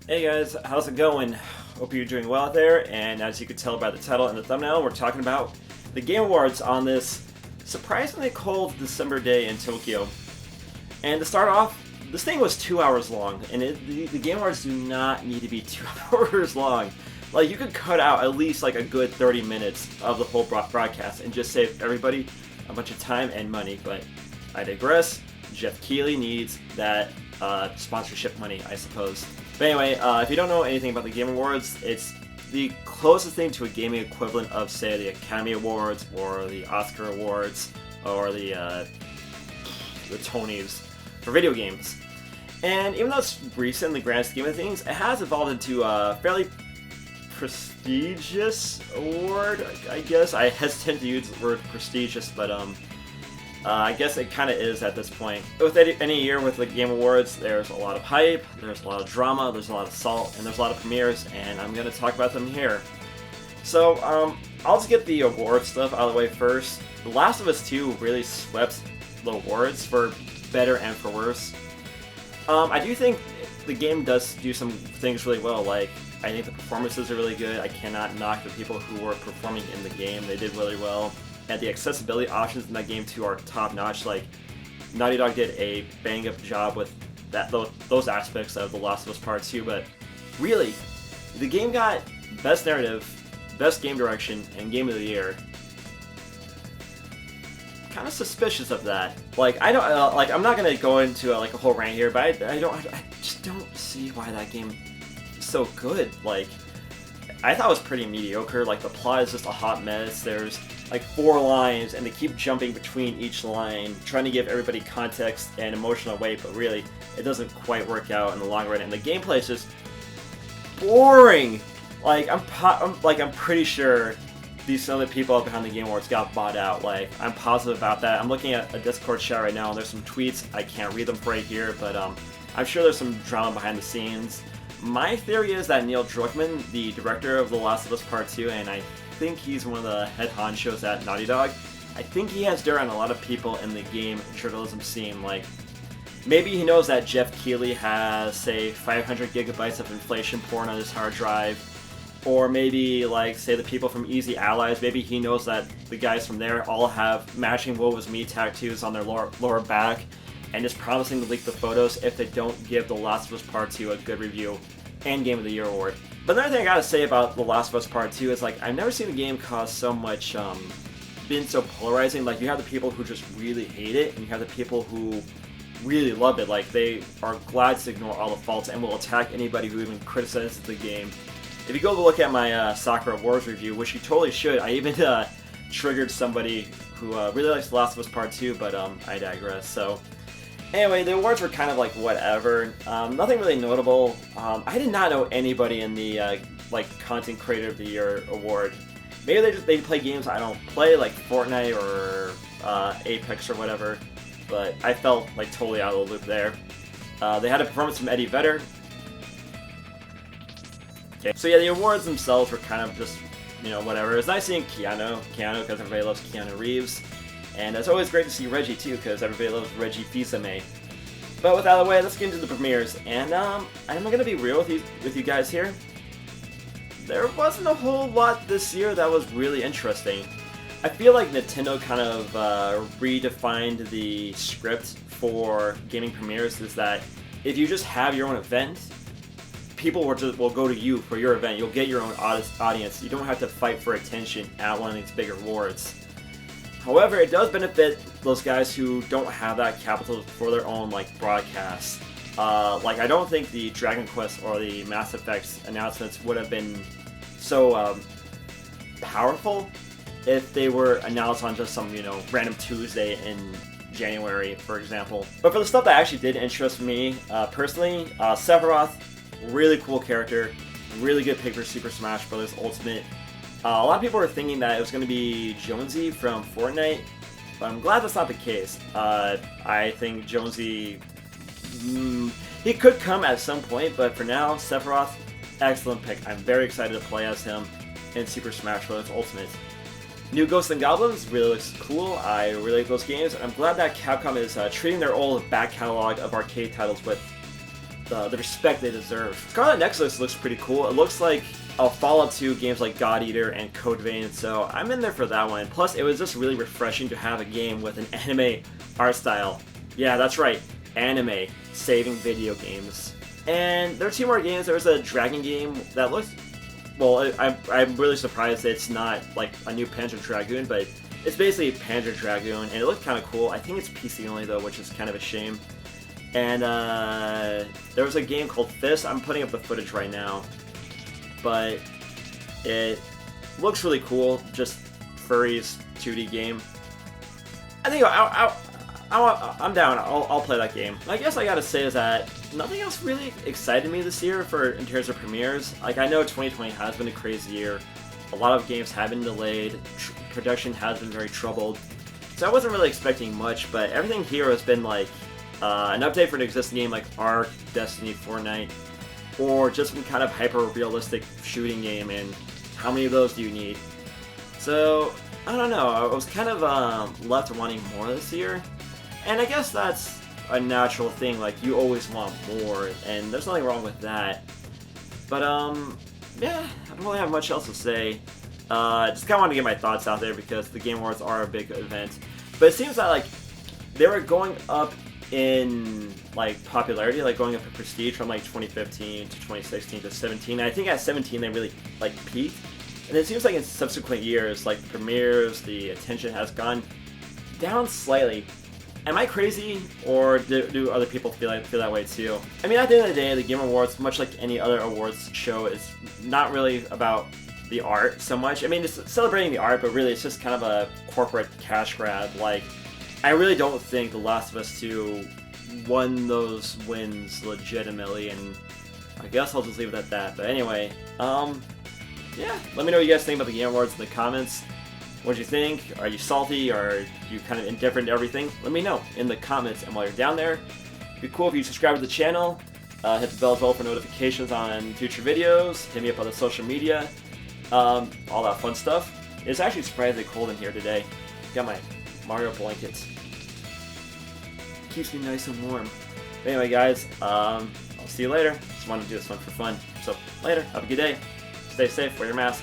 Hey guys, how's it going? Hope you're doing well out there, and as you can tell by the title and the thumbnail, we're talking about the Game Awards on this surprisingly cold December day in Tokyo. And to start off, this thing was 2 hours long, and the Game Awards do not need to be 2 hours long. Like, you could cut out at least like a good 30 minutes of the whole broadcast and just save everybody a bunch of time and money, but I digress. Jeff Keighley needs that sponsorship money, I suppose. But anyway, if you don't know anything about the Game Awards, it's the closest thing to a gaming equivalent of, say, the Academy Awards or the Oscar Awards or the Tonys for video games. And even though it's recent in the grand scheme of things, it has evolved into a fairly prestigious award, I guess. I hesitate to use the word prestigious, but I guess it kind of is at this point. With any year with the Game Awards, there's a lot of hype, there's a lot of drama, there's a lot of salt, and there's a lot of premieres, and I'm going to talk about them here. So, I'll just get the award stuff out of the way first. The Last of Us 2 really swept the awards for better and for worse. I do think the game does do some things really well, like, I think the performances are really good. I cannot knock the people who were performing in the game, they did really well. And the accessibility options in that game too are top notch. Like, Naughty Dog did a bang up job with those aspects of The Last of Us Part 2, but really, the game got Best Narrative, Best Game Direction, and Game of the Year. Kind of suspicious of that. Like, I don't like. I'm not gonna go into like a whole rant here, but I just don't see why that game is so good. Like, I thought it was pretty mediocre. Like, the plot is just a hot mess. There's like 4 lines, and they keep jumping between each line, trying to give everybody context and emotional weight, but really, it doesn't quite work out in the long run. And the gameplay is just boring. Like, I'm pretty sure some of the people behind the Game Awards got bought out. Like, I'm positive about that. I'm looking at a Discord chat right now, and there's some tweets. I can't read them right here, but I'm sure there's some drama behind the scenes. My theory is that Neil Druckmann, the director of The Last of Us Part 2, and I think he's one of the head honchos at Naughty Dog, I think he has dirt on a lot of people in the game journalism scene. Like, maybe he knows that Jeff Keighley has, say, 500 gigabytes of inflation porn on his hard drive, or maybe, like, say, the people from Easy Allies, maybe he knows that the guys from there all have matching Woe Was Me tattoos on their lower back, and is promising to leak the photos if they don't give The Last of Us Part 2 a good review and Game of the Year award. But another thing I gotta say about The Last of Us Part 2 is, like, I've never seen a game cause so much, been so polarizing. Like, you have the people who just really hate it, and you have the people who really love it. Like, they are glad to ignore all the faults and will attack anybody who even criticizes the game. If you go look at my Sakura Wars review, which you totally should, I even triggered somebody who really likes The Last of Us Part 2, but I digress. So, anyway, the awards were kind of like whatever. Nothing really notable. I did not know anybody in the like Content Creator of the Year award. Maybe they play games I don't play, like Fortnite or Apex or whatever. But I felt like totally out of the loop there. They had a performance from Eddie Vedder. Okay, so yeah, the awards themselves were kind of just, you know, whatever. It's nice seeing Keanu because everybody loves Keanu Reeves. And it's always great to see Reggie too, because everybody loves Reggie Fils-Aimé. But with that out of the way, let's get into the premieres. And I'm gonna be real with you guys here. There wasn't a whole lot this year that was really interesting. I feel like Nintendo kind of redefined the script for gaming premieres. Is that if you just have your own event, people will go to you for your event. You'll get your own audience. You don't have to fight for attention at one of these bigger awards. However, it does benefit those guys who don't have that capital for their own, like, broadcasts. Like, I don't think the Dragon Quest or the Mass Effect announcements would have been so powerful if they were announced on just some, you know, random Tuesday in January, for example. But for the stuff that actually did interest me personally, Sephiroth, really cool character, really good pick for Super Smash Bros. Ultimate. A lot of people were thinking that it was going to be Jonesy from Fortnite, but I'm glad that's not the case. I think Jonesy, he could come at some point, but for now, Sephiroth, excellent pick. I'm very excited to play as him in Super Smash Bros. Ultimate. New Ghosts and Goblins really looks cool. I really like those games, and I'm glad that Capcom is treating their old back catalog of arcade titles with the respect they deserve. Scarlet Nexus looks pretty cool. It looks like a Fallout 2 games like God Eater and Code Vein, so I'm in there for that one. Plus, it was just really refreshing to have a game with an anime art style. Yeah, that's right, anime saving video games. And there are 2 more games. There was a dragon game that looks... Well, I'm really surprised it's not like a new Panzer Dragoon, but it's basically Panzer Dragoon, and it looked kind of cool. I think it's PC only though, which is kind of a shame. And there was a game called Fist. I'm putting up the footage right now, but it looks really cool. Just furries 2D game. I think I'm down. I'll play that game. I guess I gotta say is that nothing else really excited me this year in terms of premieres. Like, I know 2020 has been a crazy year. A lot of games have been delayed. Production has been very troubled. So I wasn't really expecting much, but everything here has been like an update for an existing game like Ark, Destiny, Fortnite, or just some kind of hyper-realistic shooting game, and how many of those do you need? So, I don't know, I was kind of left wanting more this year, and I guess that's a natural thing, like, you always want more, and there's nothing wrong with that. But, yeah, I don't really have much else to say. Just kind of wanted to get my thoughts out there because the Game Awards are a big event. But it seems that, like, they were going up in, like, popularity, like, going up in prestige from, like, 2015 to 2016 to 17. I think at 17 they really, like, peaked. And it seems like in subsequent years, like, the premieres, the attention has gone down slightly. Am I crazy, or do other people feel that way too? I mean, at the end of the day, the Game Awards, much like any other awards show, is not really about the art so much. I mean, it's celebrating the art, but really it's just kind of a corporate cash grab. Like, I really don't think The Last of Us 2 won those wins legitimately, and I guess I'll just leave it at that. But anyway, yeah, let me know what you guys think about the Game Awards in the comments. What do you think? Are you salty? Or are you kind of indifferent to everything? Let me know in the comments. And while you're down there, it'd be cool if you subscribe to the channel, hit the bell as well for notifications on future videos, hit me up on the social media, all that fun stuff. It's actually surprisingly cold in here today. Got my Mario blanket. Keeps me nice and warm. But anyway, guys, I'll see you later. Just wanted to do this one for fun. So later, have a good day. Stay safe, wear your mask.